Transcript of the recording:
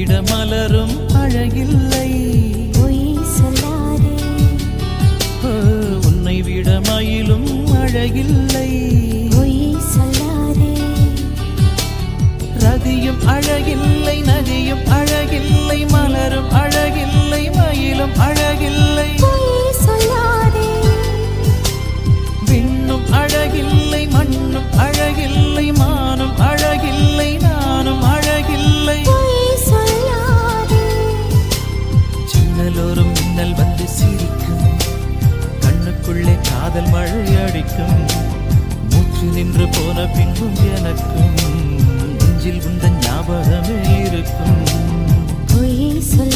விட மலரும் அழகில்லை. பொய் சொல்லாதே. உன்னை விட மயிலும் அழகில்லை. பொய் சொல்லாதே. ரதியும் அழகில்லை, நதியும் அழகில்லை, மலரும் அழகில்லை, மயிலும் அழகில்லை. பொய் சொல்லாதே. விண்ணும் அழகில்லை, மண்ணும் அழகில்லை, மானும் அழகில்லை, நானும் அழகில்லை. பொய் சொல்லாதே. சின்னலோரும் மின்னல் வந்து சிரிக்கும், கண்ணுக்குள்ளே காதல் மழை அடிக்கும். மூச்சு நின்று போன பின்பும் எனக்கும் நெஞ்சில் உந்தன் ஞாபகமே இருக்கும். பொய் சொல்லாதே.